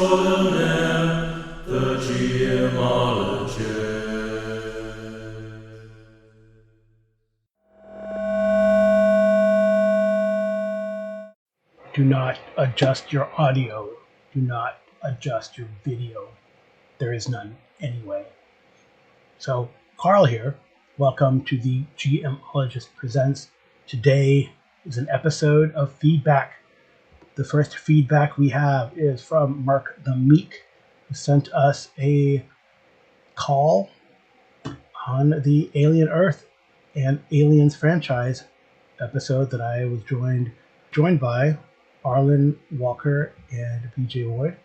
extraordinaire de Gemology. Do not adjust your audio. Do not adjust your video. There is none anyway. So, Carl here. Welcome to the GMologist Presents. Today is an episode of feedback. The first feedback we have is from Mark the Meek, who sent us a call on the Alien Earth and Aliens franchise episode that I was joined by Arlen Walker and BJ Wood,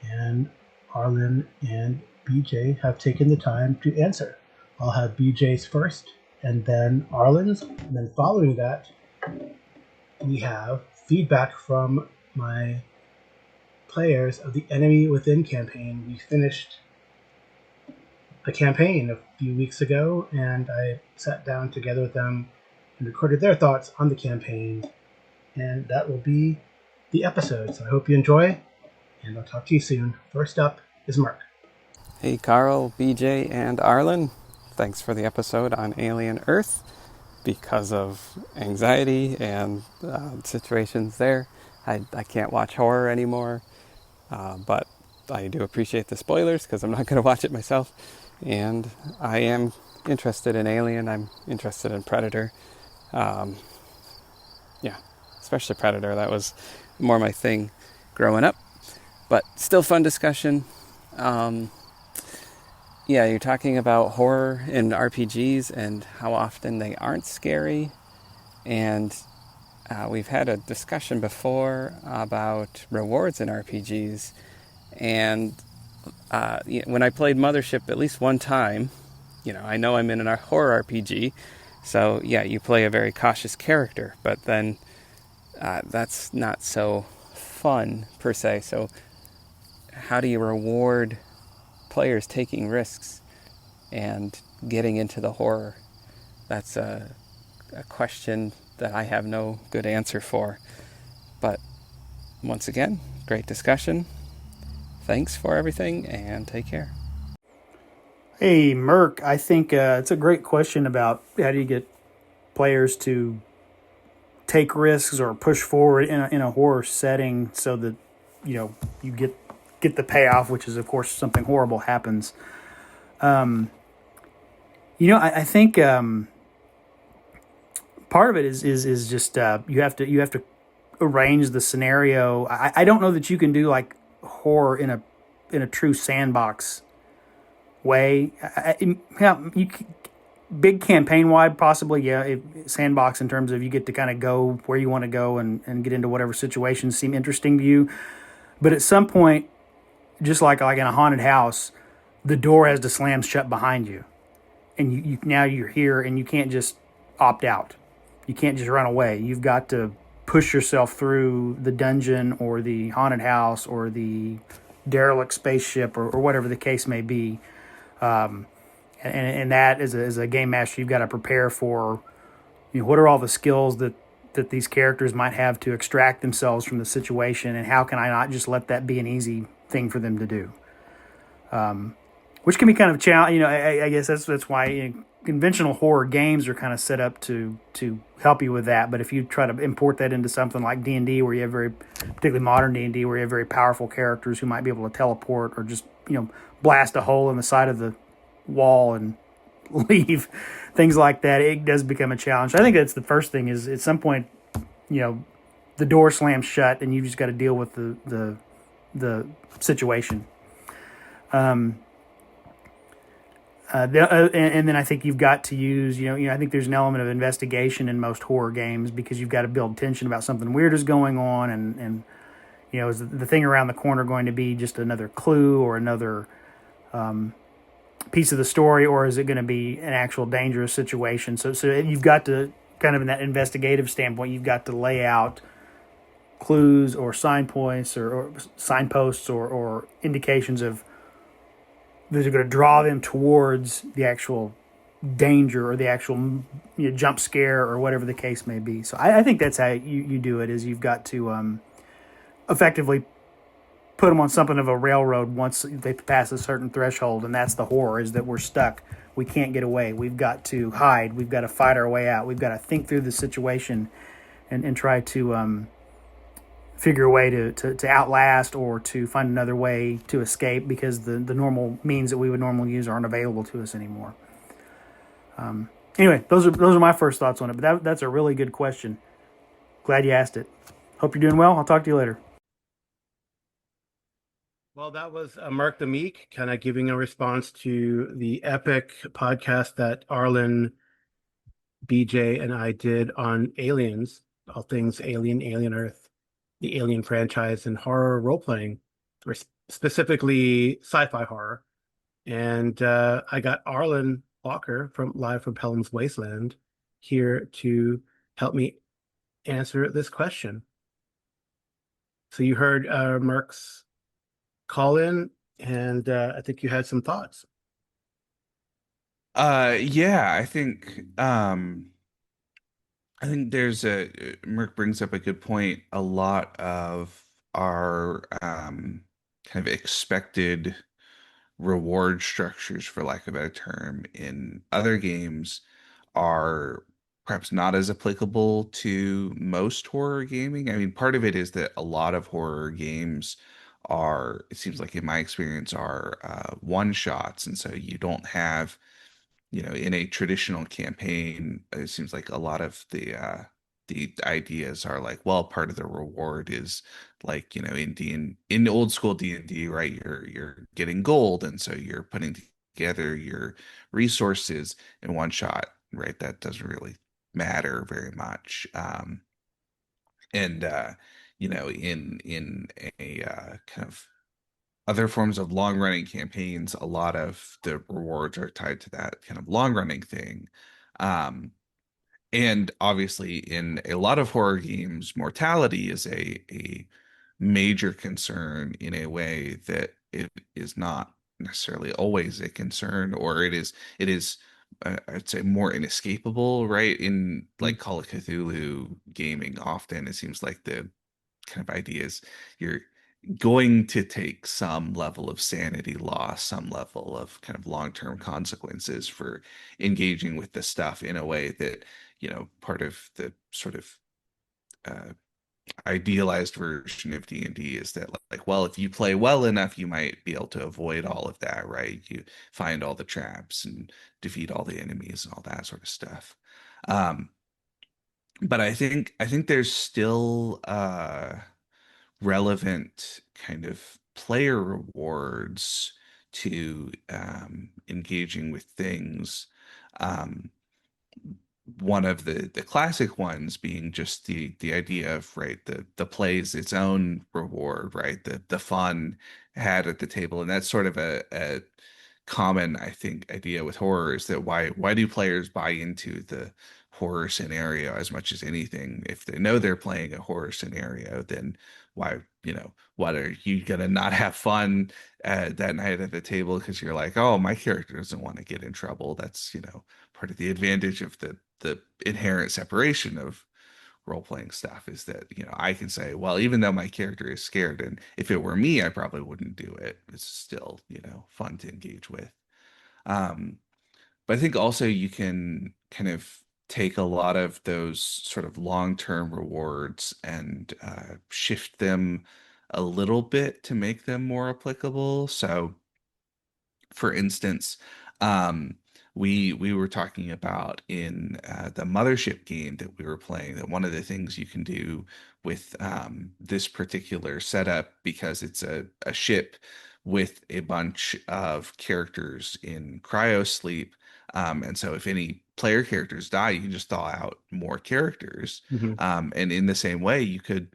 and Arlen and BJ have taken the time to answer. I'll have BJ's first, and then Arlen's, and then following that, we have feedback from my players of the Enemy Within campaign. We finished the campaign a few weeks ago, and I sat down together with them and recorded their thoughts on the campaign, and that will be the episode. So I hope you enjoy, and I'll talk to you soon. First up is Mark. Hey Carl, BJ, and Arlen. Thanks for the episode on Alien Earth. Because of anxiety and situations there, I can't watch horror anymore. But I do appreciate the spoilers because I'm not going to watch it myself. And I am interested in Alien. I'm interested in Predator. Especially Predator. That was more my thing growing up. But still fun discussion. You're talking about horror in RPGs and how often they aren't scary. And we've had a discussion before about rewards in RPGs. And when I played Mothership at least one time, I know I'm in a horror RPG. So, you play a very cautious character. But then that's not so fun, per se. So how do you reward players taking risks and getting into the horror? That's a question that I have no good answer for. But once again, great discussion. Thanks for everything and take care. Hey, Merc, I think it's a great question about how do you get players to take risks or push forward in a horror setting so that, you get the payoff, which is, of course, something horrible happens. I think part of it is just you have to arrange the scenario. I don't know that you can do like horror in a true sandbox way. Big campaign wide, possibly, sandbox in terms of you get to kind of go where you want to go and get into whatever situations seem interesting to you. But at some point, just like in a haunted house, the door has to slam shut behind you. And you now you're here and you can't just opt out. You can't just run away. You've got to push yourself through the dungeon or the haunted house or the derelict spaceship or whatever the case may be. And that as a game master, you've got to prepare for, what are all the skills that these characters might have to extract themselves from the situation, and how can I not just let that be an easy thing for them to do? Which can be kind of a challenge. I guess that's why conventional horror games are kind of set up to help you with that. But if you try to import that into something like D&D, where you have particularly modern D&D, where you have very powerful characters who might be able to teleport or just blast a hole in the side of the wall and leave, things like that, it does become a challenge. I think that's the first thing is at some point, the door slams shut and you've just got to deal with the situation. And then I think you've got to use, I think there's an element of investigation in most horror games because you've got to build tension about something weird is going on, and is the thing around the corner going to be just another clue or another piece of the story, or is it going to be an actual dangerous situation? So you've got to kind of, in that investigative standpoint, you've got to lay out clues or signposts or indications of that are going to draw them towards the actual danger or the actual jump scare or whatever the case may be. So I think that's how you do it, is you've got to effectively put them on something of a railroad once they pass a certain threshold, and that's the horror, is that we're stuck. We can't get away. We've got to hide. We've got to fight our way out. We've got to think through the situation and try to figure a way to outlast or to find another way to escape because the normal means that we would normally use aren't available to us anymore. Anyway, those are my first thoughts on it. But that's a really good question. Glad you asked it. Hope you're doing well. I'll talk to you later. Well, that was Mark the Meek kind of giving a response to the epic podcast that Arlen, BJ, and I did on Aliens, all things Alien, Alien Earth, the Alien franchise, and horror role playing, or specifically sci-fi horror. And I got Arlen Walker from live from Pelham's Wasteland here to help me answer this question. So you heard Mark's call in, and I think you had some thoughts. Yeah, I think there's a Merck brings up a good point. A lot of our kind of expected reward structures, for lack of a better term, in other games are perhaps not as applicable to most horror gaming. I mean, part of it is that a lot of horror games are, it seems like in my experience, are one shots, and so you don't have, in a traditional campaign, it seems like a lot of the ideas are like, well, part of the reward is like, in old school D&D, right? You're getting gold, and so you're putting together your resources in one shot, right? That doesn't really matter very much. And in a kind of other forms of long running campaigns, a lot of the rewards are tied to that kind of long running thing. Um, and obviously, in a lot of horror games, mortality is a major concern in a way that it is not necessarily always a concern, or it is I'd say more inescapable, right? In like Call of Cthulhu gaming, often it seems like the kind of idea is you're going to take some level of sanity loss, some level of kind of long-term consequences for engaging with the stuff in a way that, part of the sort of uh, idealized version of D&D is that like, well, if you play well enough, you might be able to avoid all of that, right? You find all the traps and defeat all the enemies and all that sort of stuff. Um, but I think there's still relevant kind of player rewards to engaging with things. Um, One of the classic ones being just the idea of, right, the play's its own reward, right, the fun had at the table, and that's sort of a common, I think, idea with horror, is that why do players buy into the horror scenario as much as anything? If they know they're playing a horror scenario, then why, what, are you gonna not have fun that night at the table because you're like, oh, my character doesn't want to get in trouble? That's, part of the advantage of the inherent separation of role-playing stuff, is that, I can say, well, even though my character is scared, and if it were me, I probably wouldn't do it, it's still, fun to engage with. um but I think also you can kind of take a lot of those sort of long-term rewards and shift them a little bit to make them more applicable. So for instance, um, we were talking about in the Mothership game that we were playing, that one of the things you can do with this particular setup, because it's a ship with a bunch of characters in cryo sleep, and so if any player characters die, you can just thaw out more characters. Mhm. And in the same way, you could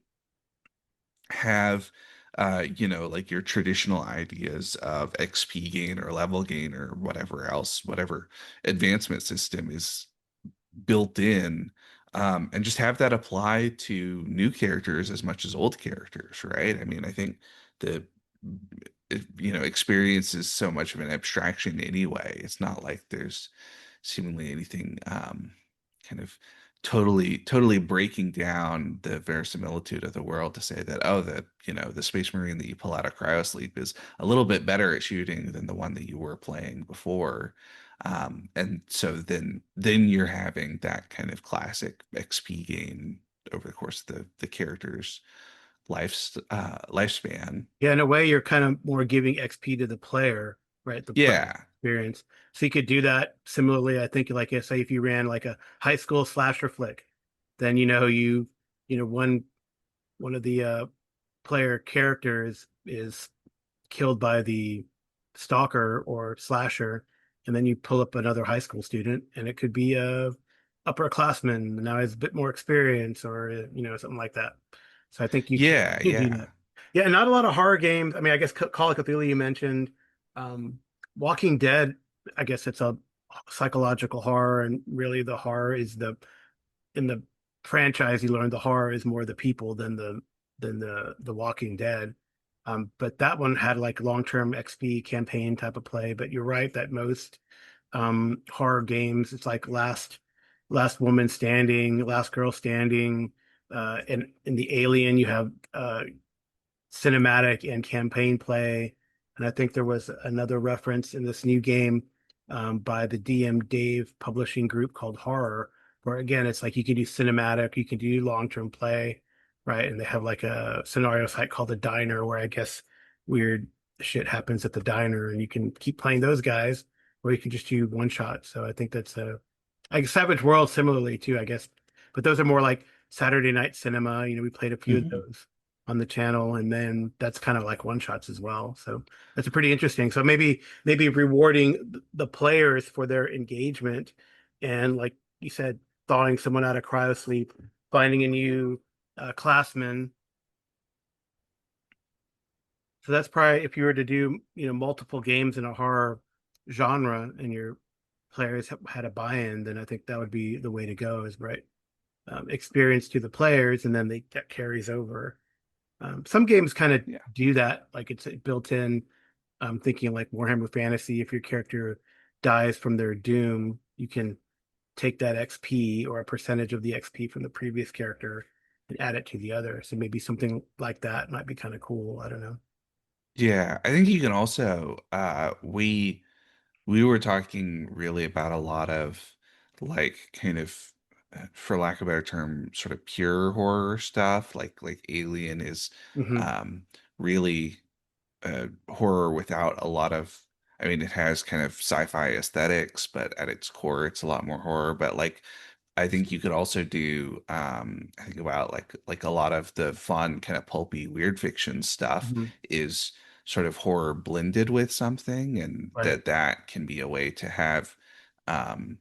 have like your traditional ideas of XP gain or level gain or whatever else, whatever advancement system is built in, and just have that apply to new characters as much as old characters, right? I mean, I think the experience is so much of an abstraction anyway. It's not like there's seemingly anything kind of totally breaking down the verisimilitude of the world to say that, oh, that, the Space Marine that you pull out of cryosleep is a little bit better at shooting than the one that you were playing before. And so then you're having that kind of classic XP gain over the course of the character's lifespan. Yeah, in a way, you're kind of more giving XP to the player, right? The player Yeah. experience. So you could do that similarly. I think, like, say, if you ran like a high school slasher flick, then one of the player characters is killed by the stalker or slasher, and then you pull up another high school student, and it could be a upperclassman now has a bit more experience, or something like that. So I think Yeah, you do yeah. that. Yeah, not a lot of horror games. I mean, I guess Call of Cthulhu you mentioned. Um, Walking Dead, I guess it's a psychological horror, and really the horror is in the franchise. You learn the horror is more the people than the Walking Dead. But that one had like long-term XP campaign type of play. But you're right that most horror games, it's like last woman standing, last girl standing. And in the Alien, you have cinematic and campaign play. And I think there was another reference in this new game by the DM Dave publishing group called Horror, where again, it's like you can do cinematic, you can do long-term play, right? And they have like a scenario site called the Diner, where I guess weird shit happens at the diner, and you can keep playing those guys, or you can just do one shot. So I think that's like Savage World similarly too, I guess. But those are more like Saturday night cinema. We played a few of Mhm. those on the channel, and then that's kind of like one shots as well. So that's a pretty interesting. So maybe rewarding the players for their engagement, and like you said, thawing someone out of cryosleep, finding a new classman. So that's probably if you were to do multiple games in a horror genre and your players had a buy-in, then I think that would be the way to go. Is right, experience to the players, and then that carries over. Some games kind of Yeah. do that, like it's built in. I'm thinking like Warhammer Fantasy, if your character dies from their doom, you can take that XP or a percentage of the XP from the previous character and add it to the other. So maybe something like that might be kind of cool. I don't know. Yeah, I think you can also we were talking really about a lot of like kind of for lack of a better term, sort of pure horror stuff, like Alien is Hmm. um really horror without a lot of, I mean, it has kind of sci-fi aesthetics, but at its core it's a lot more horror. But like I think you could also do I think about like a lot of the fun kind of pulpy weird fiction stuff Hmm. is sort of horror blended with something, and Right. that can be a way to have um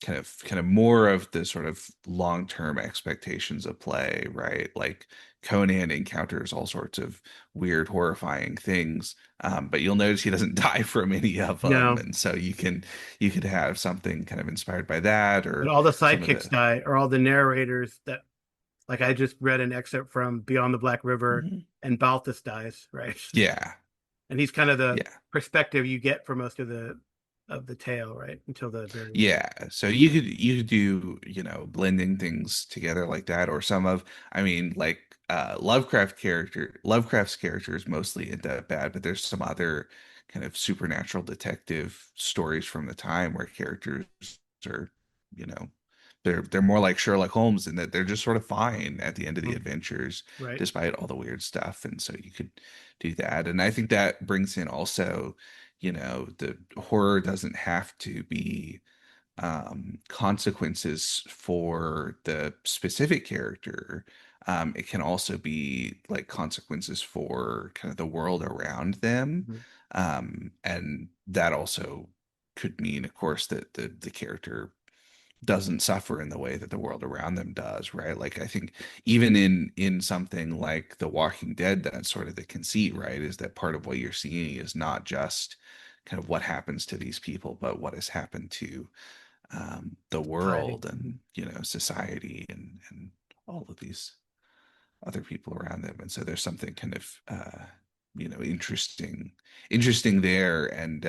kind of more of the sort of long-term expectations of play, right? Like Conan encounters all sorts of weird, horrifying things, but you'll notice he doesn't die from any of them, No, and so you could have something kind of inspired by that, but or all the some of sidekicks the. die, or all the narrators that, like I just read an excerpt from Beyond the Black River, Mhm. and Balthus dies, right? Yeah, And he's kind of the yeah. perspective you get for most of the tale, right? Until the very end. Yeah, so you could do, blending things together like that, or some of, I mean, like Lovecraft's characters mostly end up bad, but there's some other kind of supernatural detective stories from the time where characters are, you know, they're more like Sherlock Holmes in that they're just sort of fine at the end of the Mhm. adventures, Right. despite all the weird stuff. And so you could do that. And I think that brings in also, the horror doesn't have to be consequences for the specific character. It can also be like consequences for kind of the world around them. Mhm. And that also could mean, of course, that the character doesn't suffer in the way that the world around them does, right? Like I think even in something like The Walking Dead, that's sort of the conceit, right? Is that part of what you're seeing is not just kind of what happens to these people, but what has happened to the Society. world Mhm. and society and all of these other people around them. And so there's something kind of interesting there, and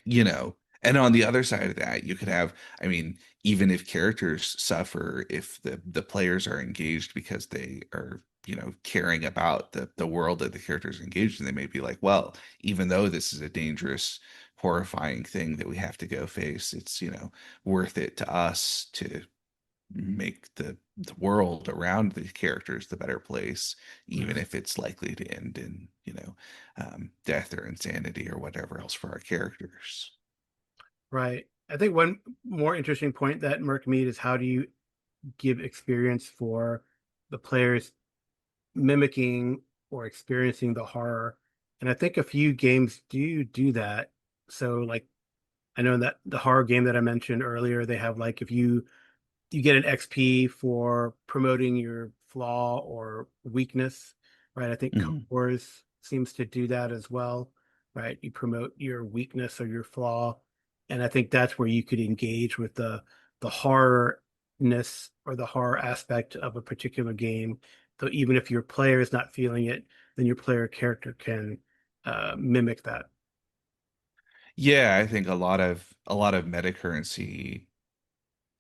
you know And on the other side of that, you could have, I mean, even if characters suffer, if the players are engaged because they are, caring about the world that the characters are engaged in, they may be like, well, even though this is a dangerous, horrifying thing that we have to go face, it's, worth it to us to make the world around the characters the better place, even Right. if it's likely to end in, death or insanity or whatever else for our characters. Right. I think one more interesting point that Merc made is how do you give experience for the players mimicking or experiencing the horror? And I think a few games do that. So like I know that the horror game that I mentioned earlier, they have like if you get an XP for promoting your flaw or weakness, right? I think Code Mhm. Wars seems to do that as well, right? You promote your weakness or your flaw, and I think that's where you could engage with the horrorness or the horror aspect of a particular game. So even if your player is not feeling it, then your player character can mimic that. Yeah, I think a lot of meta currency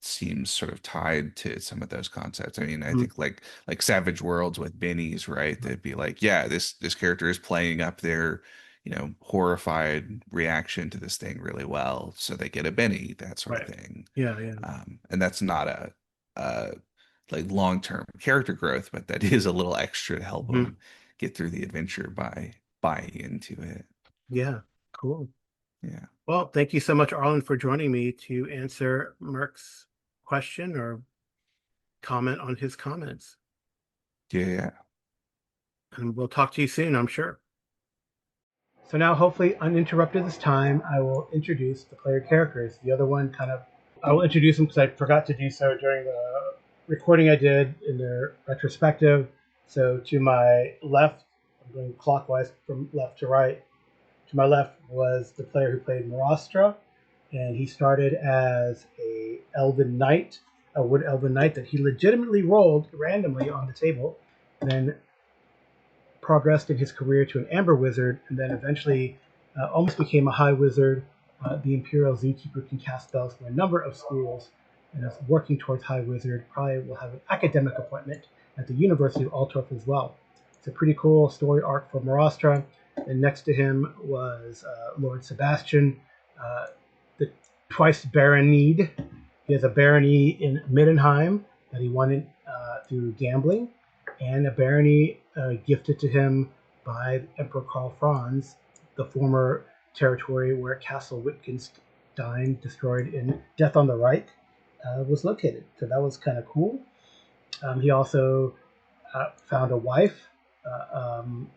seems sort of tied to some of those concepts. I mean, I Mhm. think like Savage Worlds with Bennies, right? They'd be like, yeah, this character is playing up their, horrified reaction to this thing really well, so they get a Benny, that sort of Right. thing. Yeah, yeah. And that's not a like long-term character growth, but that is a little extra to help Mhm. them get through the adventure by buying into it. Yeah. Cool. Yeah. Well, thank you so much, Arlen, for joining me to answer Merck's question or comment on his comments. Yeah. Yeah. And we'll talk to you soon, I'm sure. So now, hopefully uninterrupted this time, I will introduce the player characters. The other one I will introduce them because I forgot to do so during the recording I did in their retrospective. So to my left, I'm going clockwise from left to right. To my left was the player who played Marastra, and he started as a elven knight, a wood elven knight that he legitimately rolled randomly on the table, and then progressed in his career to an amber wizard, and then eventually almost became a high wizard. The Imperial Zookeeper can cast spells from a number of schools, and is working towards high wizard. Probably will have an academic appointment at the University of Altdorf as well. It's a pretty cool story arc for Marastra. And next to him was Lord Sebastian, the twice Baronede. He has a barony in Middenheim that he won through gambling, and a barony gifted to him by Emperor Karl Franz, the former territory where Castle Wittgenstein, destroyed in Death on the Reich, was located. So that was kind of cool. He also found a wife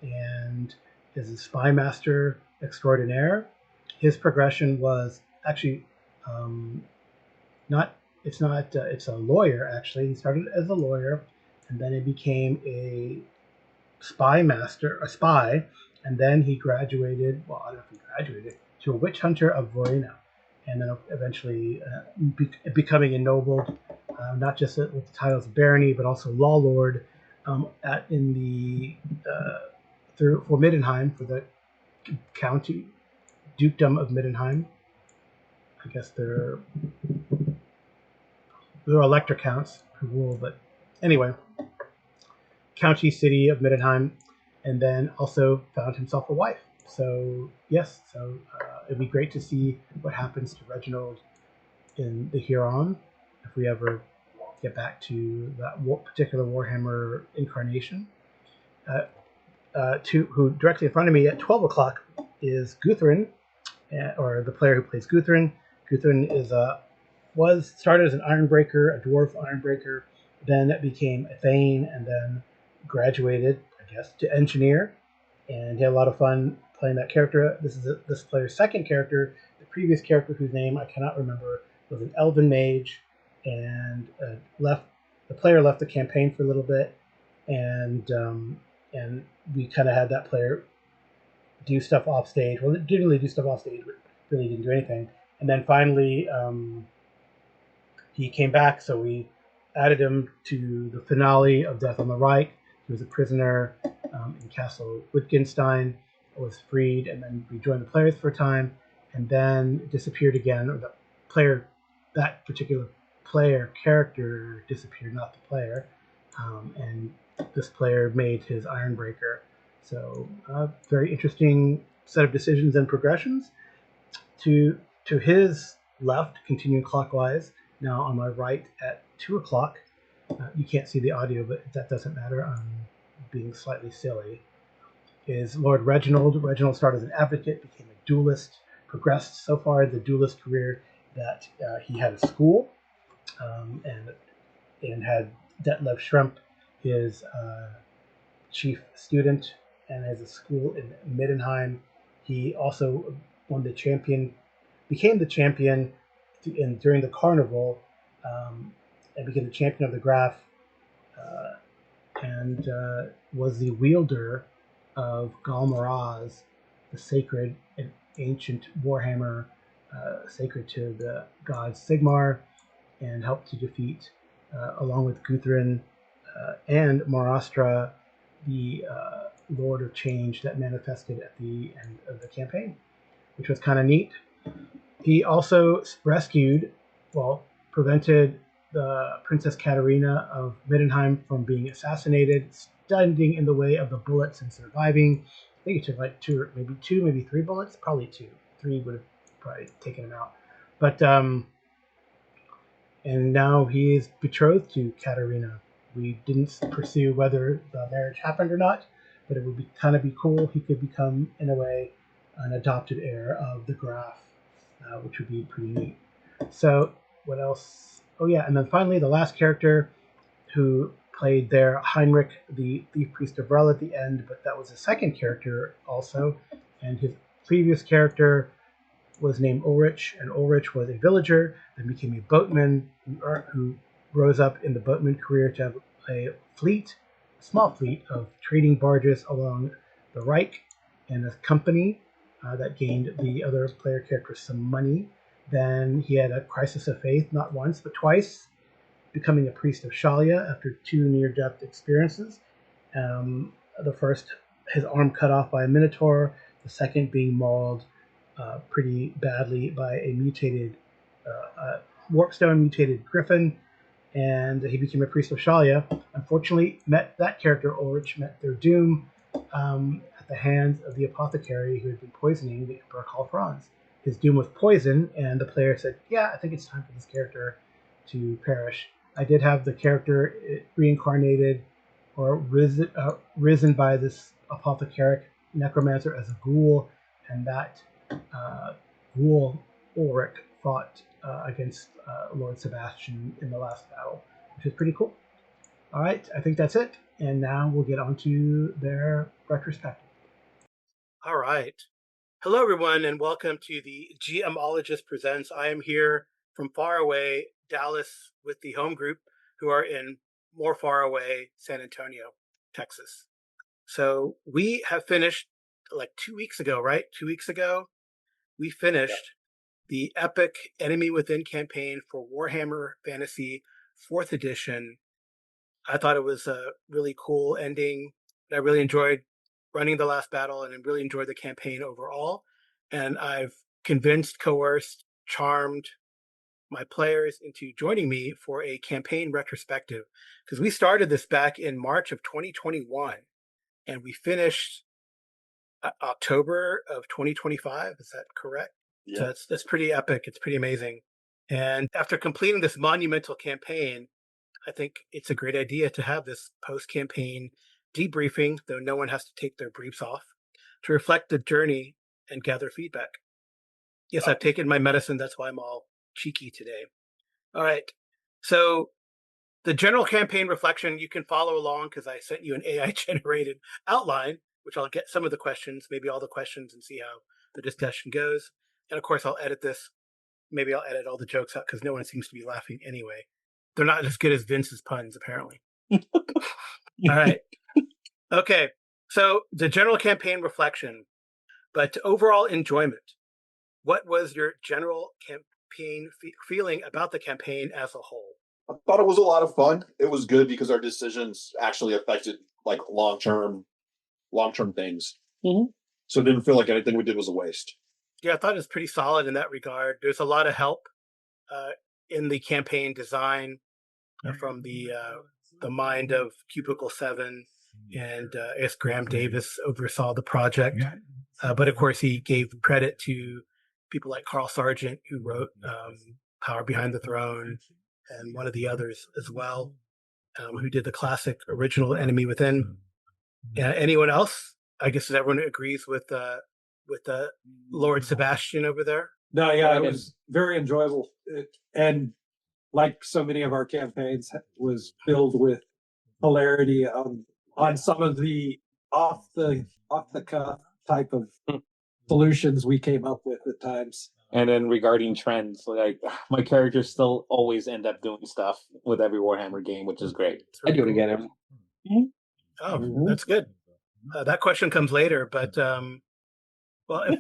and is a spy master extraordinaire. His progression was actually um, not it's not it's a lawyer. Actually, he started as a lawyer, and then he became a spy, and then he graduated. Well, I don't know if he graduated to a witch hunter of Vorina, and then eventually becoming ennobled, not just with the titles of barony, but also law lord, in the through for Middenheim, for the county dukedom of Middenheim. I guess there are elector counts who rule, but anyway, county city of Middenheim, and then also found himself a wife. So yes, it'd be great to see what happens to Reginald in the Huron if we ever get back to that particular Warhammer incarnation. Who directly in front of me at 12 o'clock is Guthrin, or the player who plays Guthrin. Guthrin was started as an Ironbreaker, a dwarf Ironbreaker, then became a Thane, and then graduated, I guess, to engineer, and he had a lot of fun playing that character. This is this player's second character. The previous character, whose name I cannot remember, was an Elven mage, and left. The player left the campaign for a little bit, and we kind of had that player do stuff off stage. Well, didn't really do stuff off stage, but really didn't do anything. And then finally, he came back, so we added him to the finale of Death on the Reich. He was a prisoner in Castle Wittgenstein, was freed, and then rejoined the players for a time. and then disappeared again, or the player, that particular player character disappeared, not the player, and this player made his Ironbreaker. So very interesting set of decisions and progressions. To his left, continuing clockwise, now on my right at 2 o'clock. You can't see the audio, but that doesn't matter. I'm being slightly silly. Is Lord Reginald. Reginald started as an advocate, became a duelist, progressed so far in the duelist career that he had a school, and had Detlev Schrempf, his chief student, and has a school in Middenheim. He also became the champion during the carnival, and became the champion of the Graph, and was the wielder of Galmaraz, the sacred and ancient warhammer sacred to the god Sigmar, and helped to defeat, along with Guthrin and Marastra, the Lord of Change that manifested at the end of the campaign, which was kind of neat. He also prevented the Princess Katarina of Middenheim from being assassinated, standing in the way of the bullets and surviving. I think it took like two, maybe three bullets, probably two. Three would have probably taken him out. But and now he is betrothed to Katarina. We didn't pursue whether the marriage happened or not, but it would be cool. He could become, in a way, an adopted heir of the Graph, which would be pretty neat. So what else? Oh yeah, and then finally the last character who played there, Heinrich, the Thief Priest of Rel at the end, but that was a second character also, and his previous character was named Ulrich, and Ulrich was a villager, then became a boatman who rose up in the boatman career to have a small fleet of trading barges along the Reich, and a company that gained the other player characters some money. Then he had a crisis of faith, not once, but twice, becoming a priest of Shalia after two near-death experiences. The first, his arm cut off by a minotaur, the second being mauled pretty badly by a warpstone mutated griffin, and he became a priest of Shalia. Unfortunately, that character Ulrich met their doom at the hands of the apothecary who had been poisoning the Emperor Karl Franz. His doom was poison, and the player said, "Yeah, I think it's time for this character to perish." I did have the character reincarnated or risen by this apothecaric necromancer as a ghoul, and that ghoul Ulrich fought against Lord Sebastian in the last battle, which is pretty cool. All right, I think that's it, and now we'll get on to their retrospective. All right. Hello, everyone, and welcome to the GMologist Presents. I am here from far away Dallas with the home group, who are in more far away San Antonio, Texas. So we have finished like 2 weeks ago, right? 2 weeks ago, we finished the epic Enemy Within campaign for Warhammer Fantasy 4th edition. I thought it was a really cool ending. I really enjoyed running the last battle, and I really enjoyed the campaign overall. And I've convinced, coerced, charmed my players into joining me for a campaign retrospective, because we started this back in March of 2021 and we finished October of 2025. Is that correct? Yeah. So that's pretty epic. It's pretty amazing. And after completing this monumental campaign, I think it's a great idea to have this post-campaign debriefing, though no one has to take their briefs off, to reflect the journey and gather feedback. Yes, I've taken my medicine. That's why I'm all cheeky today. All right. So the general campaign reflection, you can follow along because I sent you an AI-generated outline, which I'll get some of the questions, maybe all the questions, and see how the discussion goes. And of course, I'll edit this. Maybe I'll edit all the jokes out because no one seems to be laughing anyway. They're not as good as Vince's puns, apparently. All right. Okay. So the general campaign reflection, but overall enjoyment. What was your general campaign feeling about the campaign as a whole? I thought it was a lot of fun. It was good because our decisions actually affected like long-term things. Mm-hmm. So it didn't feel like anything we did was a waste. Yeah, I thought it was pretty solid in that regard. There's a lot of help uh, in the campaign design from the mind of Cubicle 7, and S. Graham Davis oversaw the project. But of course, he gave credit to people like Carl Sargent, who wrote Power Behind the Throne, and one of the others as well, who did the classic original Enemy Within. Anyone else? I guess everyone agrees with Lord Sebastian over there. No, yeah, it was very enjoyable, and like so many of our campaigns, was filled with hilarity on some of the off the cuff type of solutions we came up with at times. And then regarding trends, like my characters still always end up doing stuff with every Warhammer game, which is great. I do it again. Oh, that's good. That question comes later, but well,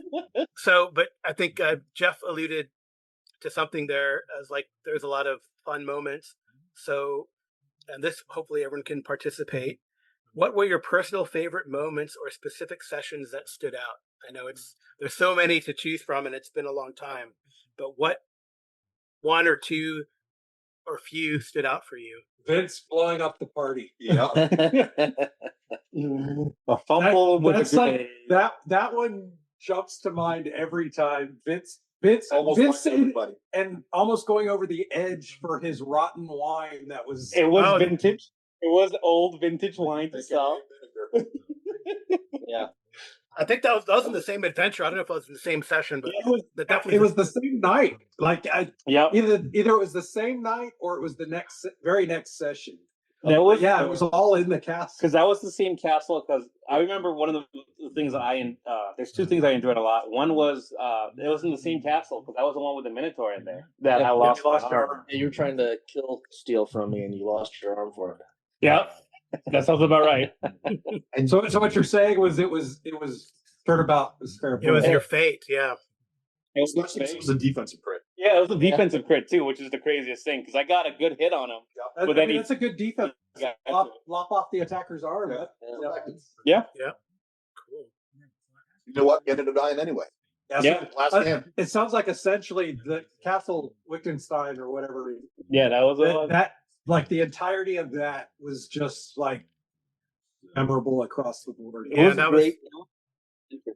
but I think Jeff alluded to something there as like there's a lot of fun moments. So, and this hopefully everyone can participate. What were your personal favorite moments or specific sessions that stood out? I know there's so many to choose from, and it's been a long time. But what one or two or few stood out for you? Vince blowing up the party. Yeah. A fumble with That's a like grenade. that one jumps to mind every time. Vince Almost Vince like everybody. and almost going over the edge for his rotten wine. That was It was vintage. It was old vintage wine to sell. Yeah. I think that was in the same adventure. I don't know if it was in the same session, but definitely it was the same night. Like Yeah, either it was the same night or it was the very next session. that was it was all in the cast. because that was the same castle. Because I remember one of the things that there's two things I enjoyed a lot. One was it was in the same castle because that was the one with the Minotaur in there that I lost. You lost your arm. Yeah, you were trying to steal from me, and you lost your arm for it. Yeah, that sounds about right. And so what you're saying was it was turnabout was fair it was play. your fate. Yeah. Especially since it was a defensive crit. Yeah, it was a defensive crit too, which is the craziest thing because I got a good hit on him. I But mean, then that's a good defense. Yeah, Lop off the attacker's arm. yeah. Cool. You know what? He ended up dying anyway. Yeah. Last game. It sounds like essentially the Castle Wittgenstein or whatever. Yeah, that was That like the entirety of that was just like memorable across the board. Yeah, that was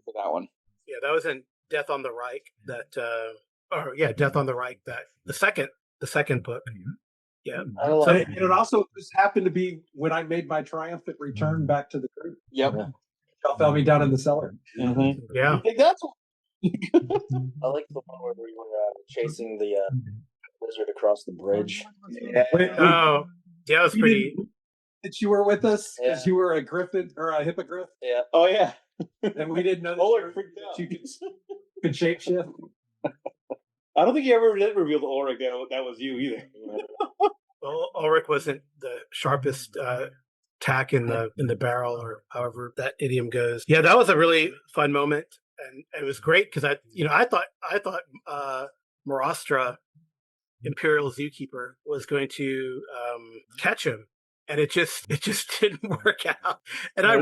for that one. Yeah, that was in Death on the Reich. Death on the Reich. That the second book. Yeah. I love So it. it also just happened to be when I made my triumphant return back to the group. Yep. Y'all found me down in the cellar. Mhm. Yeah. I think that's I like the one where we were chasing the lizard across the bridge. Oh, yeah, it was pretty. That you were with us Yeah. because you were a griffin or a hippogriff, Yeah. Oh yeah. and we didn't know Ulrich freaked that out. you could shapeshift. I don't think you ever did reveal to Ulrich that was you either. Well, Ulrich wasn't the sharpest tack in the barrel, or however that idiom goes. Yeah, that was a really fun moment, and it was great because I thought Marastra, Imperial Zookeeper, was going to catch him, and it just didn't work out. And I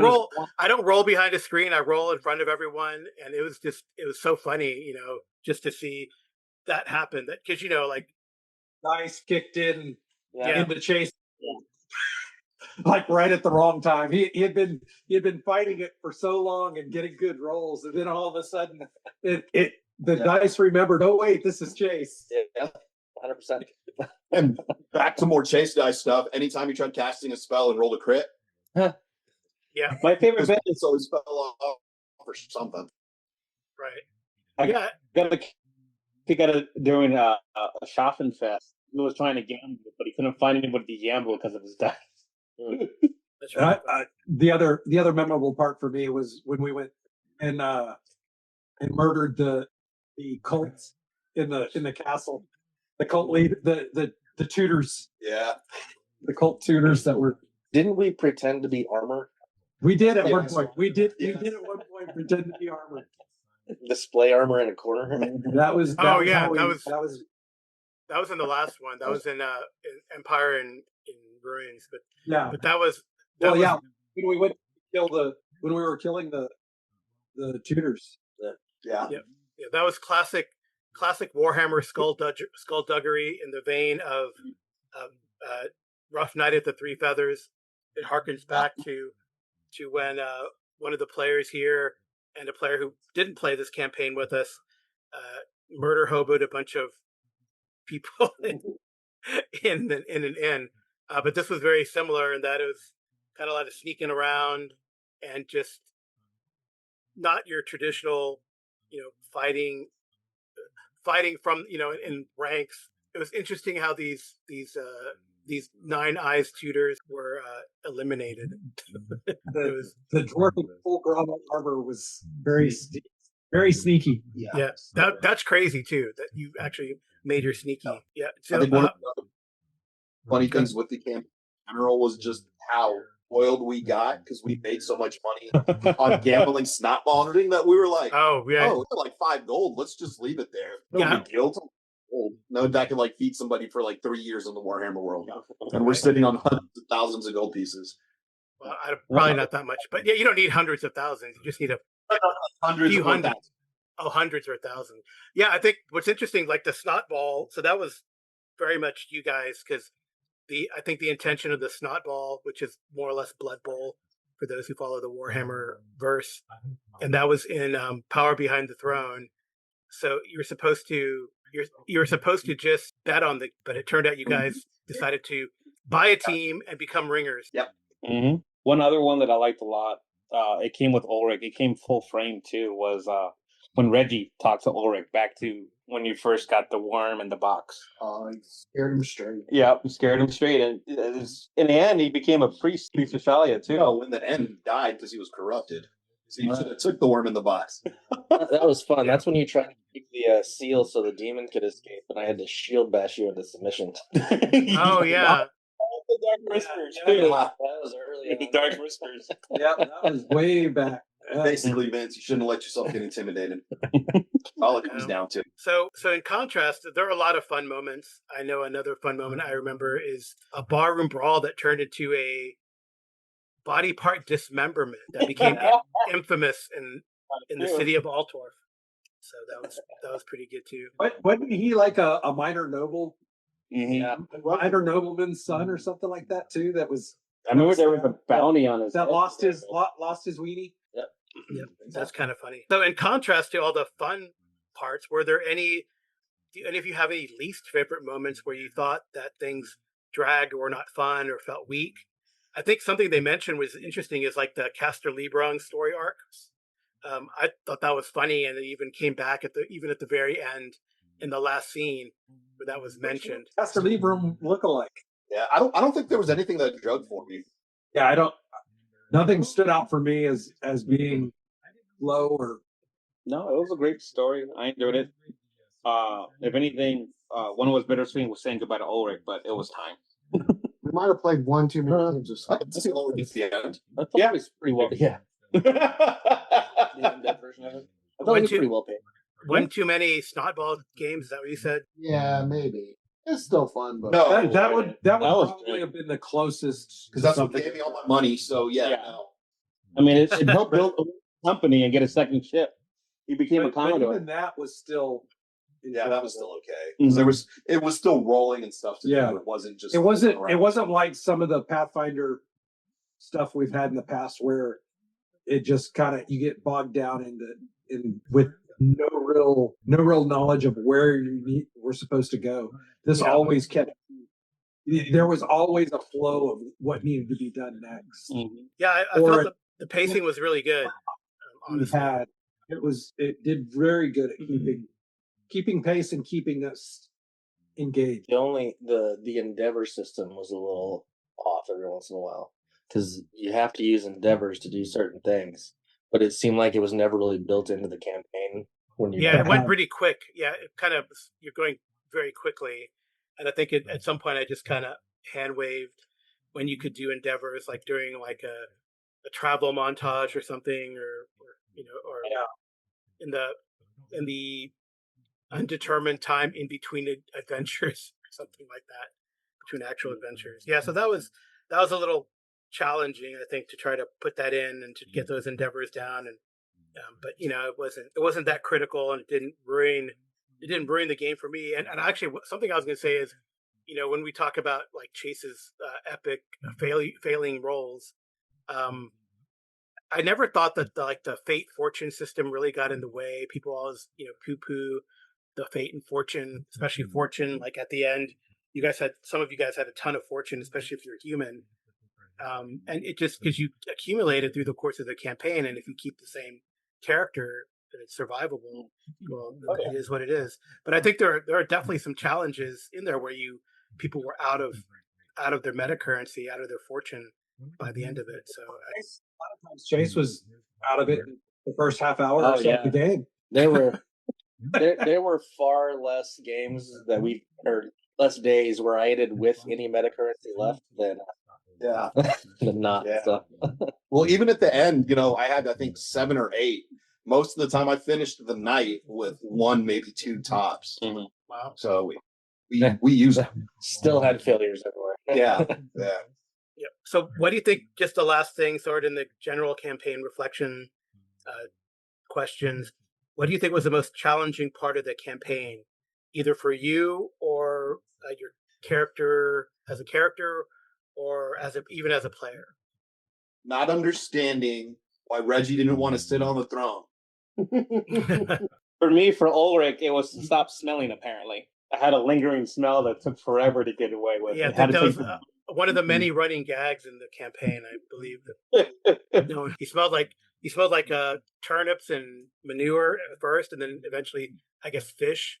don't roll behind a screen. I roll in front of everyone, and it was so funny, just to see that happen. That because like Dice kicked in Yeah. the chase, like right at the wrong time. He had been fighting it for so long and getting good rolls, and then all of a sudden, the dice remembered. Oh wait, this is chase. Yeah. 100%. And back to more chase dice stuff. Anytime you tried casting a spell and rolled a crit, yeah, My favorite bit it's always fell off or something. right. I Yeah, got a kick out of during a Schaffenfest. He was trying to gamble, but he couldn't find anybody to gamble because of his dice. that's And right. the other memorable part for me was when we went and murdered the cults in the castle. The cult lead, the tutors, Yeah. the cult tutors that were. Didn't we pretend to be armor? We did at one Yes. point. We did Yes. at one point pretend to be armored. Display armor in a corner? That was. Oh, was yeah, how we- that was- that was. That was in the last one. That was in Empire in Ruins, but Yeah. that was Well, yeah. When we went to kill when we were killing the tutors. Yeah. Yeah. Yeah, that was classic Warhammer skullduggery in the vein of Rough Night at the Three Feathers. It harkens back to when one of the players here and a player who didn't play this campaign with us murder hoboed a bunch of people in an inn. But this was very similar in that it was kind of a lot of sneaking around and just not your traditional, fighting from in ranks. It was interesting how these 9 eyes tutors were eliminated. The dwarf in full grommet armor was very sneaky. Yeah, that's crazy too. That you actually made your sneaky. Yeah. So, I think one of the funny things with the camp in general was just how spoiled we got because we made so much money on gambling snot monitoring that we were like, oh yeah, oh, we're like 5 gold. Let's just leave it there. No Yeah. big deal. No, that can like feed somebody for like 3 years in the Warhammer world, and we're sitting on hundreds of thousands of gold pieces. well, probably not that much, but yeah, you don't need hundreds of thousands. You just need a Hundreds few of hundred. thousands. Oh, hundreds or thousands. Yeah, I think what's interesting, like the snot ball. So that was very much you guys, because I think the intention of the snot ball, which is more or less Blood Bowl for those who follow the Warhammer verse, and that was in Power Behind the Throne. So you're supposed to just bet on but it turned out you guys decided to buy a team and become ringers. Yep. Mm-hmm. One other one that I liked a lot, it came with Ulrich. It came full frame too. Was when Reggie talked to Ulrich back to when you first got the worm in the box. Scared him straight. Yeah, scared him straight, and in the end, he became a priest to Thalia too. No, in the end, he died because he was corrupted. So you should have took the worm in the box. That was fun. That's when you tried to keep the seal so the demon could escape, and I had to shield bash you into submission. Oh yeah. The Dark Whispers Yeah, too. that was early. The Dark Whispers. Yeah, that was way back. Basically, Vince, you shouldn't let yourself get intimidated. All it comes down to. So in contrast, there are a lot of fun moments. I know another fun moment I remember is a barroom brawl that turned into a body part dismemberment that became infamous in the city of Altorf. So that was pretty good too. Wasn't he like a minor noble? Mm-hmm. Yeah. Minor nobleman's son or something like that too? That was. I remember there was a bounty on his. That head. lost his weenie. Yep, that's kind of funny. So in contrast to all the fun parts, were there do any of you have any least favorite moments where you thought that things dragged or were not fun or felt weak? I think something they mentioned was interesting is like the Castor Librong story arc. I thought that was funny, and it even came back at the very end in the last scene where that was mentioned. Castor Librum lookalike. Yeah, I don't think there was anything that drugged for me. Yeah, I don't. Nothing stood out for me as being low or. No, it was a great story. I enjoyed it. If anything, one was bittersweet was saying goodbye to Ulrich, but it was time. We might have played one too many games or I something. can see Ulrich at the end. I thought it was pretty well. Yeah. The in-depth version of it. I thought it was pretty well paid. One too many snotball games. Is that what you said? Yeah, maybe. It's still fun, but No, That would was probably great. have been the closest because that's what something. gave me all my money. So yeah. Yeah. No. I mean, it helped build a company and get a second ship. He became a But Commodore. even that was still. Yeah, that was still okay. 'Cause it was still rolling and stuff to do. Yeah. It wasn't just. It wasn't like some of the Pathfinder stuff we've had in the past where it just kind of you get bogged down with no real knowledge of where we're supposed to go. This always kept. There was always a flow of what needed to be done next. Yeah, I Or- thought the pacing was really good. Honestly. It did very good at keeping pace and keeping us engaged. The Endeavor system was a little off every once in a while because you have to use Endeavors to do certain things, but it seemed like it was never really built into the campaign when you. Yeah, it went pretty quick. Yeah, it kind of you're going very quickly, and I think at some point I just kind of hand waved when you could do endeavors like during like a travel montage or something, or in the undetermined time in between adventures or something like that, between actual adventures. Yeah, so that was a little challenging, I think, to try to put that in and to get those endeavors down. And But it wasn't that critical, and it didn't ruin the game for me. And actually, something I was going to say is, when we talk about like Chase's epic failing rolls, I never thought that the fate fortune system really got in the way. People always poo poo the fate and fortune, especially fortune. Like at the end, some of you guys had a ton of fortune, especially if you're human. And it just because you accumulate it through the course of the campaign, and if you keep the same character, then it's survivable. Well, it is what it is. But I think there are definitely some challenges in there where people were out of their meta currency, out of their fortune by the end of it. So a lot of times Chase was out of it in the first half hour or so of the game. There were far less games or less days where I ended with any meta currency left than not. Yeah. So. Well, even at the end, I had I think 7 or 8. Most of the time, I finished the night with 1, maybe 2 tops. Mm-hmm. Wow. So we use it. Still had failures everywhere. Yeah. Yep. So what do you think, just the last thing, sort of in the general campaign reflection questions, what do you think was the most challenging part of the campaign, either for you or your character as a character or even as a player? Not understanding why Reggie didn't want to sit on the throne. For me, for Ulrich, it was to stop smelling, apparently. I had a lingering smell that took forever to get away with. Yeah, that was one of the many running gags in the campaign, I believe. He smelled like turnips and manure at first, and then eventually, I guess, fish.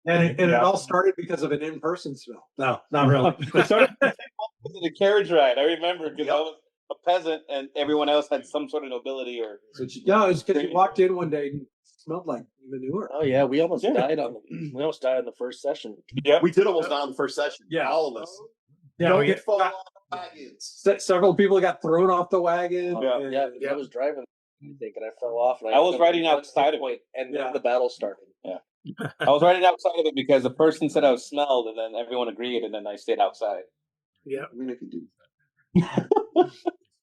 And it all started because of an in-person smell. No, not really. It started with the carriage ride. I remember because I was a peasant and everyone else had some sort of nobility or. No, it's because you walked in one day and it smelled like manure. Oh yeah, we almost died in the first session. Yeah, we did almost die in the first session. Yeah, all of us. Yeah, several people got thrown off the wagon. I was driving, I think, and I fell off. And I was riding outside of it, and then the battle started. Yeah, I was riding outside of it because the person said I was smelled, and then everyone agreed, and then I stayed outside. Yeah, I mean, I could do that.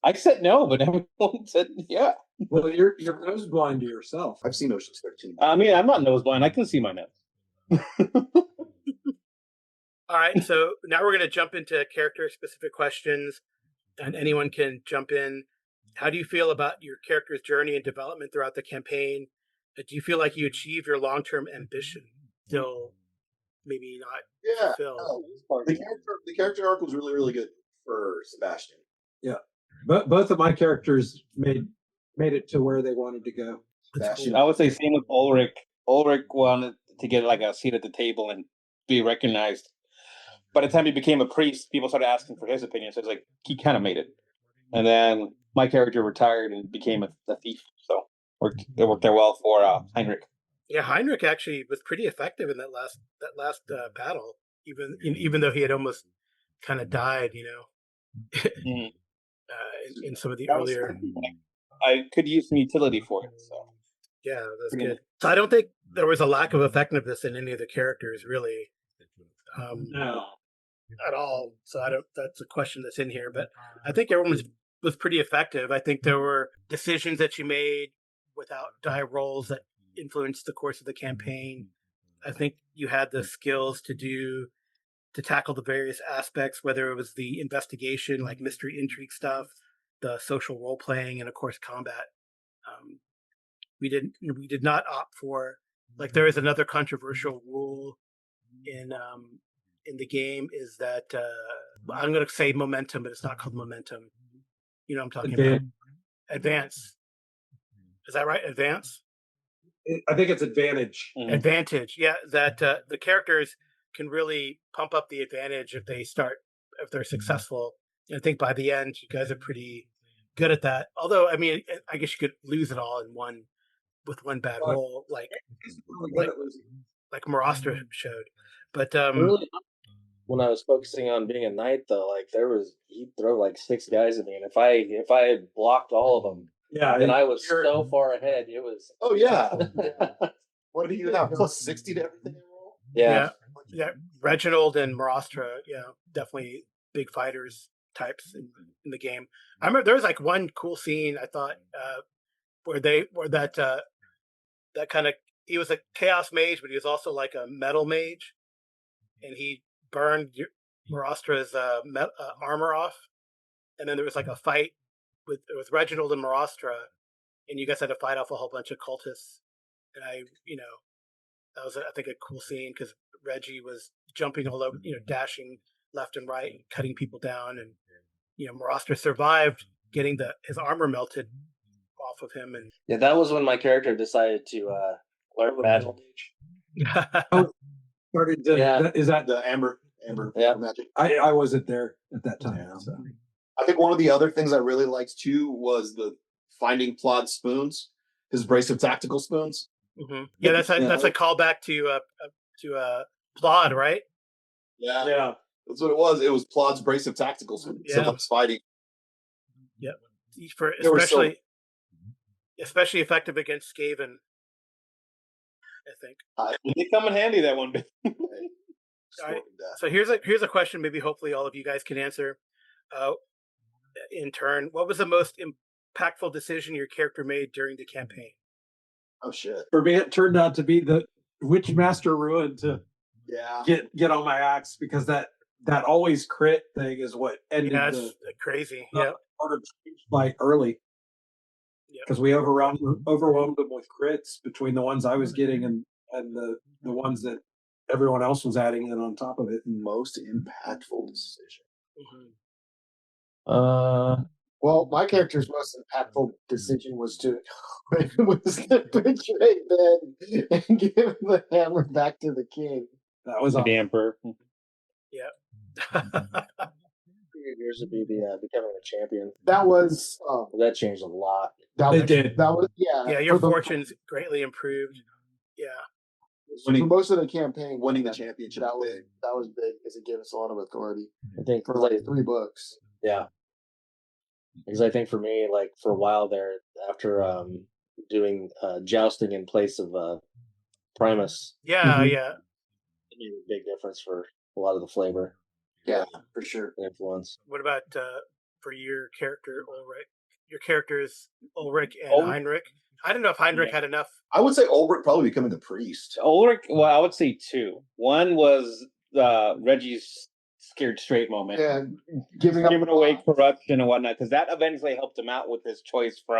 I said no, but everyone said yeah. Well, you're nose blind to yourself. I've seen Ocean's 13. I mean, I'm not nose blind. I can see my nose. All right, so now we're going to jump into character-specific questions, and anyone can jump in. How do you feel about your character's journey and development throughout the campaign? Do you feel like you achieved your long-term ambition? Still, maybe not fulfilled. The character arc was really, really good for Sebastian. Yeah, but both of my characters made it to where they wanted to go. I would say same with Ulrich. Ulrich wanted to get like a seat at the table and be recognized. By the time he became a priest, people started asking for his opinion. So it's like he kind of made it. And then my character retired and became a thief. So it worked out well for Heinrich. Yeah, Heinrich actually was pretty effective in that last battle, even though he had almost kind of died, in some of the earlier. I could use some utility for it. So yeah, that's good. So I don't think there was a lack of effectiveness in any of the characters, really. No. At all. So that's a question that's in here, but I think everyone was pretty effective. I think there were decisions that you made without die rolls that influenced the course of the campaign. I think you had the skills to tackle the various aspects, whether it was the investigation, like mystery intrigue stuff, the social role playing, and of course combat. We did not opt for, like, there is another controversial rule in the game is that I'm going to say momentum, but it's not called momentum. You know what I'm talking about? Advance. Is that right? Advance? I think it's advantage. Mm-hmm. Advantage. Yeah, that the characters can really pump up the advantage if they're successful. And I think by the end, you guys are pretty good at that. Although, I mean, I guess you could lose it all with one bad roll, like Marostra showed. But really, when I was focusing on being a knight, though, like he'd throw like 6 guys at me, and if I had blocked all of them, then I was so far ahead. It was What do you have? Plus 60 to everything you roll? Yeah. Reginald and Marostra, definitely big fighters types in the game. I remember there was like one cool scene I thought where that kind of he was a chaos mage, but he was also like a metal mage, and he burned Marastra's armor off, and then there was like a fight with Reginald and Marastra, and you guys had to fight off a whole bunch of cultists, and that was I think a cool scene because Reggie was jumping all over, dashing left and right, and cutting people down, and Marastra survived getting his armor melted off of him, and Yeah, that was when my character decided to learn magic. Started to, Yeah. Is that The Amber Yeah. magic. I wasn't there at that time. Yeah. So. I think one of the other things I really liked too was the finding Plod spoons, his brace of tactical spoons. mm-hmm. Yeah, that's a callback to Plod, right? Yeah, that's what it was. It was Plod's brace of tactical spoons. Yeah. Someone's fighting. Yep. They were Especially effective against Skaven, I think. They come in handy that one bit. All right. So here's a question. Maybe hopefully all of you guys can answer. In turn, what was the most impactful decision your character made during the campaign? Oh shit! For me, it turned out to be the Witchmaster Ruin to get on my axe because that always crit thing is what ended it's crazy. Yeah, by early. Because we overwhelmed them with crits between the ones I was getting and the ones that everyone else was adding in on top of it. Most impactful decision. Mm-hmm. Well, my character's most impactful decision was to betray Ben and give the hammer back to the king. That was the Emperor. Yeah. Yours would be the becoming a champion. That was that changed a lot. That was Yeah, your fortunes greatly improved. Yeah. For most of the campaign, winning the championship. That was big because it gave us a lot of authority. I think for like 3 books. Yeah. Because I think for me, like for a while there, after doing jousting in place of Primus. Yeah, it made a big difference for a lot of the flavor. Yeah, for sure. Influence. What about for your character, Ulrich? Your characters, Ulrich and Heinrich. I don't know if Heinrich had enough. I would say Ulrich probably becoming a priest. Ulrich, well, I would say 2. One was Reggie's scared straight moment. Yeah, giving away corruption and whatnot, because that eventually helped him out with his choice for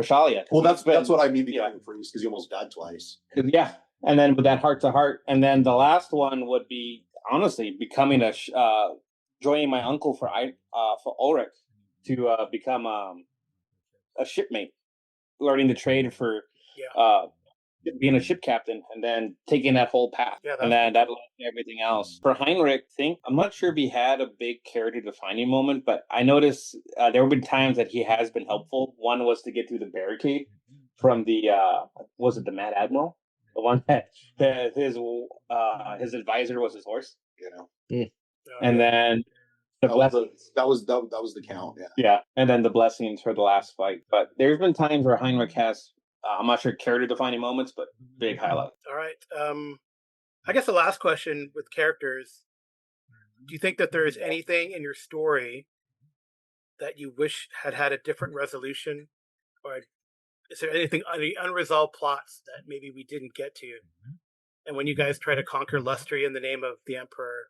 Shalia. Well, that's what I mean becoming a priest, because he almost died twice. Yeah, and then with that heart to heart, and then the last one would be honestly becoming joining my uncle for Ulrich to become a shipmate, learning the trade for being a ship captain, and then taking that whole path. And then that led to everything else. For Heinrich, I'm not sure if he had a big character defining moment, but I noticed there have been times that he has been helpful. One was to get through the barricade from the was it the Mad Admiral? The one that his advisor was his horse. And then that was the count. Yeah, and then the blessings for the last fight. But there's been times where Heinrich has, I'm not sure character defining moments, but big highlight. All right. I guess the last question with characters: do you think that there is anything in your story that you wish had a different resolution, or is there any unresolved plots that maybe we didn't get to? And when you guys try to conquer Lustria in the name of the Emperor,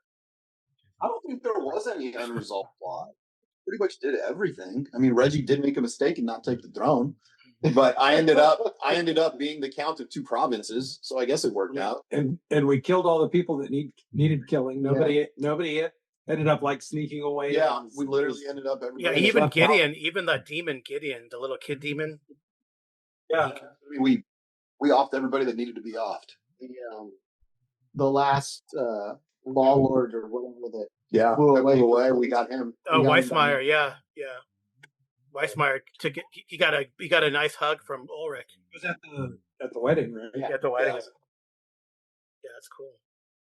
I don't think there was any unresolved plot. Pretty much did everything. I mean, Reggie did make a mistake and not take the throne, but I ended up being the count of 2 provinces, so I guess it worked out. And we killed all the people that needed killing. Nobody ended up like sneaking away. Yeah, we literally ended up. Even Gideon, even the demon Gideon, the little kid demon. Yeah, I mean, we offed everybody that needed to be offed. The last law lord or whatever that flew away. We got him. Oh, Weissmeyer, yeah. Weissmeyer he got a nice hug from Ulrich. It was at the wedding, right? Yeah, at the wedding. Yeah, that's cool.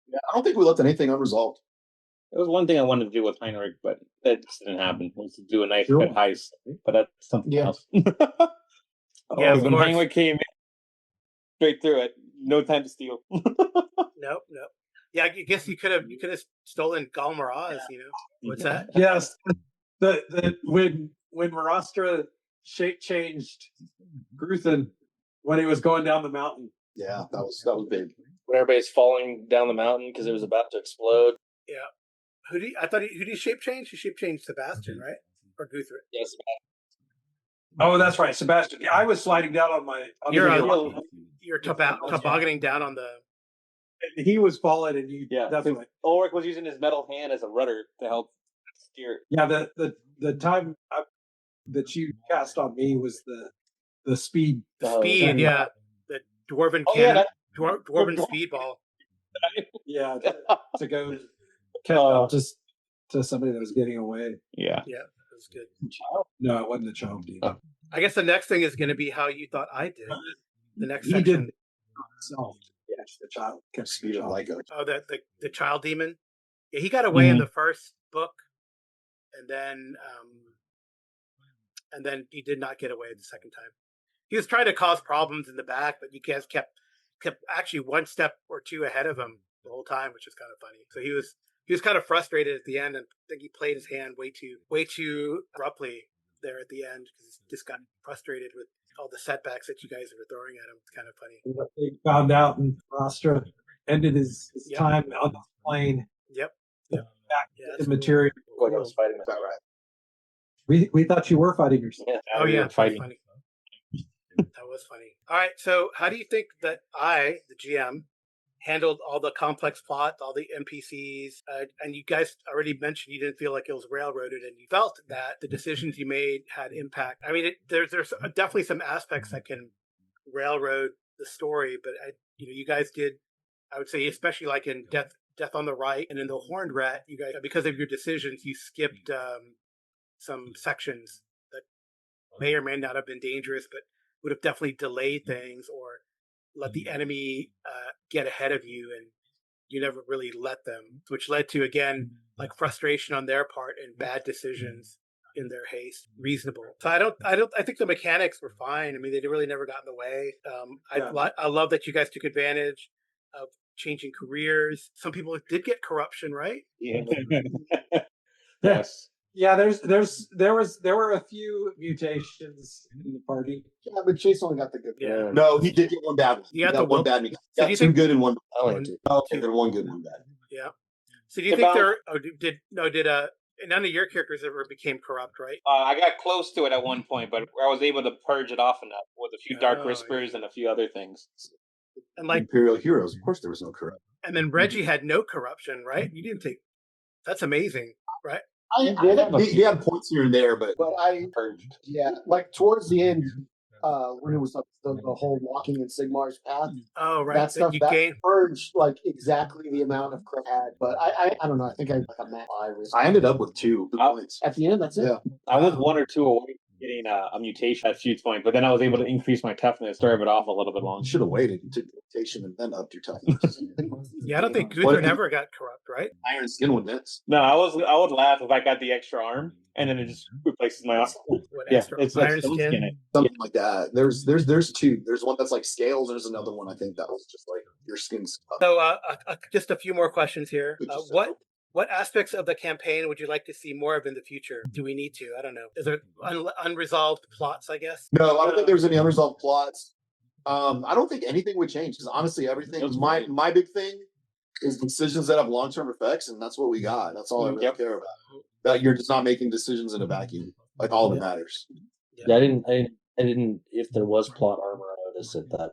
Yeah, I don't think we left anything unresolved. There was one thing I wanted to do with Heinrich, but that just didn't happen. Was to do a nice good heist, but that's something else. When Heinrich came in, straight through it, no time to steal. Nope. Yeah, I guess you could have stolen Galmaraz. What's that? Yes, when Marastra shape changed Gruthen when he was going down the mountain. Yeah, that was big. When everybody's falling down the mountain because it was about to explode. Yeah. Who do you shape change? You shape change Sebastian, right? Or Guthrie? Yes. Oh, that's right, Sebastian. I was sliding down on my. You're tobogganing down on the. He was falling, and you. Yeah, definitely. Ulrich was using his metal hand as a rudder to help steer. Yeah, the time that you cast on me was the speed. Speed, yeah. The dwarven cannon, dwarven speedball. Yeah, to go catch up to somebody that was getting away. Yeah. Yeah, that was good. No, it wasn't the child. I guess the next thing is going to be how you thought I did. The next He section. did himself. Yeah, the child kept Speed of light. Oh, the child demon. Yeah, he got away in the first book, and then he did not get away the second time. He was trying to cause problems in the back, but you guys kept actually one step or two ahead of him the whole time, which is kind of funny. So he was kind of frustrated at the end, and I think he played his hand way too abruptly there at the end because he just got frustrated with all the setbacks that you guys were throwing at him. It's kind of funny. They found out, and Rastra ended his time on the plane. Yep. Back to material. When I was fighting that, right? We thought you were fighting yourself. Yeah. Oh yeah, fighting. funny. That was funny. All right, so how do you think that I, the GM, handled all the complex plots, all the NPCs, and you guys already mentioned you didn't feel like it was railroaded, and you felt that the decisions you made had impact. I mean, there's definitely some aspects that can railroad the story, but you guys did. I would say, especially like in Death on the Right and in the Horned Rat, you guys, because of your decisions, you skipped some sections that may or may not have been dangerous, but would have definitely delayed things or let the enemy get ahead of you, and you never really let them, which led to, again, like frustration on their part and bad decisions in their haste. Reasonable. So I think the mechanics were fine. I mean, they really never got in the way. I love that you guys took advantage of changing careers. Some people did get corruption, right? Yeah. Yes. Yeah, there were a few mutations in the party. Yeah, but Chase only got the good. Yeah. No, he did get one bad one. You got He the one bad. He So got do you two think- good and one. I only had two. Okay, then one good, one bad. Yeah. So do you think did none of your characters ever became corrupt, right? I got close to it at one point, but I was able to purge it off enough with a few Dark Oh, Whispers and a few other things. And like, Imperial Heroes. Of course, there was no corrupt. and then Reggie had no corruption, right? You didn't take. That's amazing, right? I He had points here and there, but I Purged. yeah, like towards the end, when it was like the whole walking in Sigmar's path, Oh, right. that stuff you that gained. purged like exactly the amount of crap I had. But I don't know. I think I had like a max 5 or I something. ended up with 2 points. At the end. That's it. Yeah. I was 1 or 2 away from getting a mutation at a few points, but then I was able to increase my toughness, drive it off a little bit You longer. should have waited and took mutation and then upped your toughness. Yeah, I don't think What Gunther if you- never got corrupt, right? Iron Skin would miss. No, I would laugh if I got the extra arm and then it just replaces my arm. What Yeah, extra it's like iron stone skin? skin. Something like that. There's 2. There's one that's like scales. There's another one I think that was just like your skin's. So, just a few more questions here. Which is- What aspects of the campaign would you like to see more of in the future? Do we need to? I don't know. Is there unresolved plots, I guess? No, I don't think there's any unresolved plots. I don't think anything would change because honestly, everything. That's My great. my big thing is decisions that have long term effects, and that's what we got. That's all I really Yep. care about. That you're just not making decisions in a vacuum. Like all that matters. Yeah, I didn't. If there was plot armor, I noticed it. That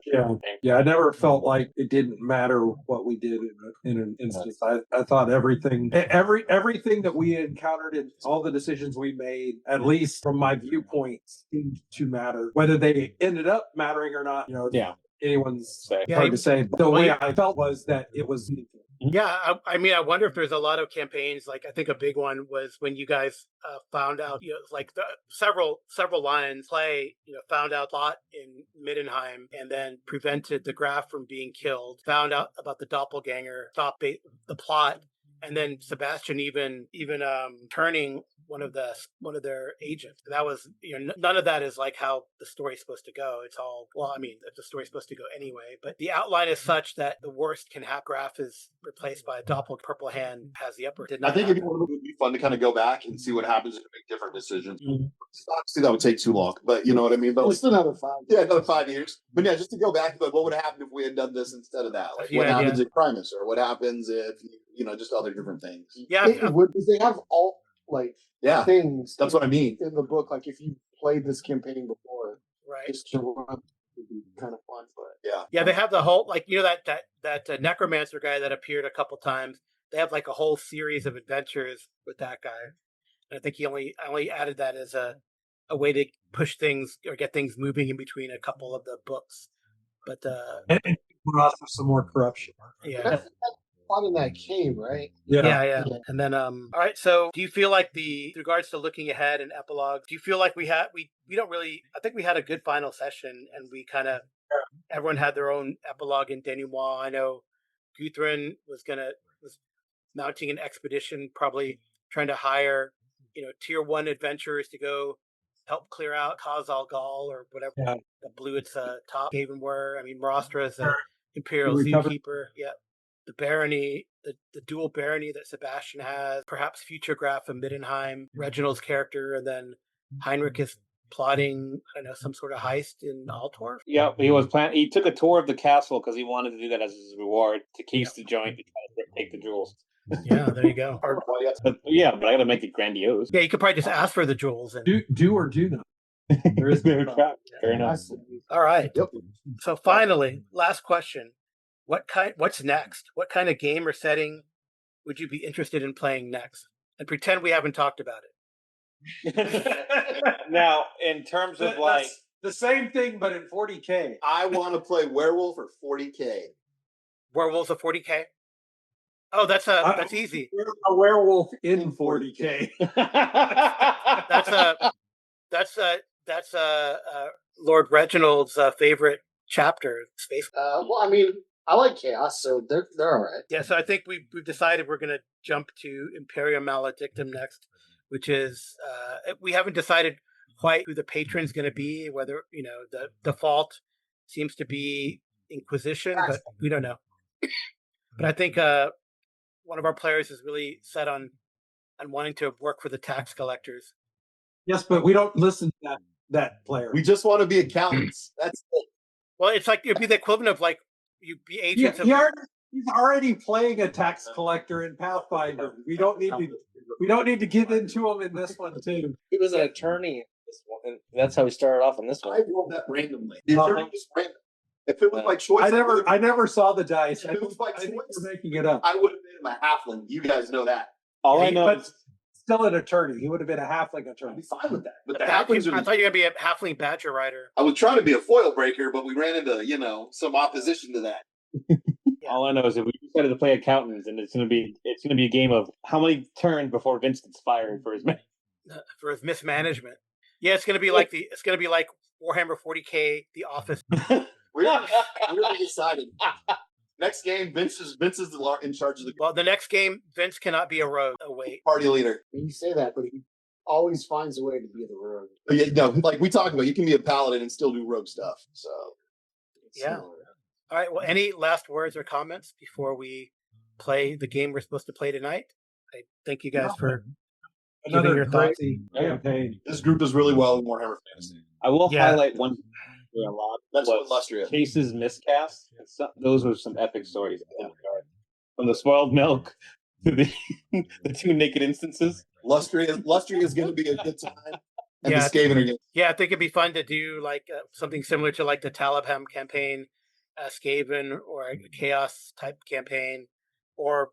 Yeah, I never felt like it didn't matter what we did in an instance. I thought everything that we encountered and all the decisions we made, at least from my viewpoint, seemed to matter. Whether they ended up mattering or not, Yeah. anyone's Say. hard to say. But the way I felt was that it was meaningful. Yeah, I mean, I wonder if there's a lot of campaigns. Like, I think a big one was when you guys found out, like the several lines play, found out plot in Middenheim and then prevented the Graf from being killed. Found out about the doppelganger, stopped the plot, and then Sebastian even turning one of their agents. That was, none of that is like how the story's supposed to go. It's all, well, I mean, the story's supposed to go anyway, but the outline is such that the worst can happen. Graph is replaced by a doppel. Purple Hand has the upper. I think it would be fun to kind of go back and see what happens if you make different decisions. Obviously, that would take too long, but you know what I mean. But It's another 5. yeah, another 5 years. But yeah, just to go back, but what would happen if we had done this instead of that? Like, what happens if Primus, or what happens if just other different things? Yeah, it would, because they have all things. That's what I mean in the book. Like if you played this campaign before, right? Just to run would be kind of fun. But yeah, they have the whole that necromancer guy that appeared a couple times. They have like a whole series of adventures with that guy. And I think he only added that as a way to push things or get things moving in between a couple of the books. But and also some more corruption. Yeah. That's fun in that cave, right? Yeah. And then all right, so do you feel like with regards to looking ahead and epilogues, do you feel like we don't really, I think we had a good final session, and we kind of everyone had their own epilogue in denouement. I know Guthrin was mounting an expedition, probably trying to hire tier 1 adventurers to go help clear out Khazal Gal or whatever that blew its top haven were. I mean, Marostra is an Imperial Zookeeper. Yeah. The barony, the dual barony that Sebastian has, perhaps future Graf of Middenheim, Reginald's character, and then Heinrich is plotting, some sort of heist in Altorf. Yeah, he took a tour of the castle because he wanted to do that as his reward to case the joint to try to take the jewels. Yeah, there you go. But I got to make it grandiose. Yeah, you could probably just ask for the jewels and do or do not. There is no trap. Fair enough. All right. Yep. So finally, last question: What's next? What kind of game or setting would you be interested in playing next? And pretend we haven't talked about it. Now, in terms of that's the same thing, but in 40K. I want to play Werewolf for 40K. Werewolves of 40K. Oh, that's easy. A werewolf in 40K. That's Lord Reginald's favorite chapter, Space. Well, I mean, I like Chaos, so they're all right. Yeah, so I think we've decided we're going to jump to Imperium Maledictum next, which is we haven't decided quite who the patron's going to be. Whether the default seems to be Inquisition, but we don't know. But I think one of our players is really set on wanting to work for the tax collectors. Yes, but we don't listen to that player. We just want to be accountants. That's it. Well, it's like it'd be the equivalent of like you be agents. He's already playing a tax collector in Pathfinder. We don't need to get into him in this one too. He was an attorney in this one, and that's how we started off in this one. I rolled that randomly. The attorney was random. If it was by choice, I never saw the dice. If it was by choice, we're making it up. I would have made him a halfling. You guys know that. All I know, but still an attorney. He would have been a halfling attorney. I'd be fine with that. But the halflings. I thought you were gonna be a halfling badger rider. I was trying to be a foil breaker, but we ran into some opposition to that. All I know is if we decided to play accountants, and it's gonna be a game of how many turns before Vince gets fired for his mismanagement. Yeah, it's gonna be like Warhammer 40K, The Office. We're really excited. Next game, Vince is in charge of the. Well, the next game, Vince cannot be a rogue. Oh wait, party leader. You say that, but he always finds a way to be the rogue. Yeah, no, like we talked about, you can be a paladin and still do rogue stuff. So yeah. All right. Well, any last words or comments before we play the game we're supposed to play tonight? I thank you guys for giving your thoughts. Campaign. This group does really well in Warhammer Fantasy. I will highlight one a lot. That's what Lustria. Cases miscast. Those were some epic stories. From the spoiled milk to the two naked instances. Lustria is going to be a good time. And the Skaven again. Yeah, I think it'd be fun to do like something similar to like the Talabham campaign, Skaven, or a Chaos type campaign, or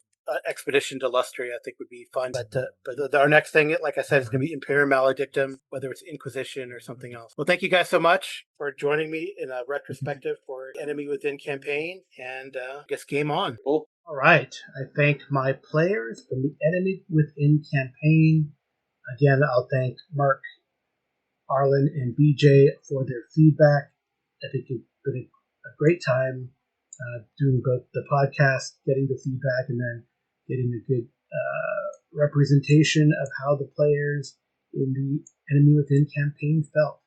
Expedition to Lustria. I think would be fun. But our next thing, like I said, is going to be Imperium Maledictum, whether it's Inquisition or something else. Well, thank you guys so much for joining me in a retrospective for Enemy Within campaign, and I guess game on. Cool. All right. I thank my players from the Enemy Within campaign. Again, I'll thank Mark, Arlen, and BJ for their feedback. I think it's been a great time doing both the podcast, getting the feedback, and then getting a good representation of how the players in the Enemy Within campaign felt.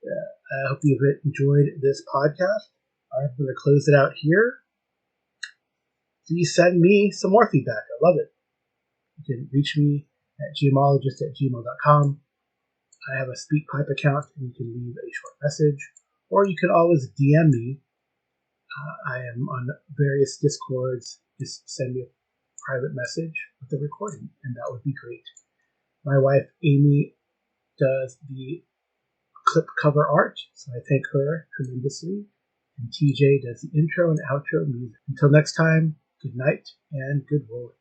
I hope you've enjoyed this podcast. I'm going to close it out here. Please send me some more feedback. I love it. You can reach me at gmologist@gmail.com. I have a SpeakPipe account, and you can leave a short message, or you can always DM me. I am on various Discords. Just send me a private message with the recording, and that would be great. My wife, Amy, does the clip cover art, so I thank her tremendously. And TJ does the intro and outro music. Until next time, good night and good rolling.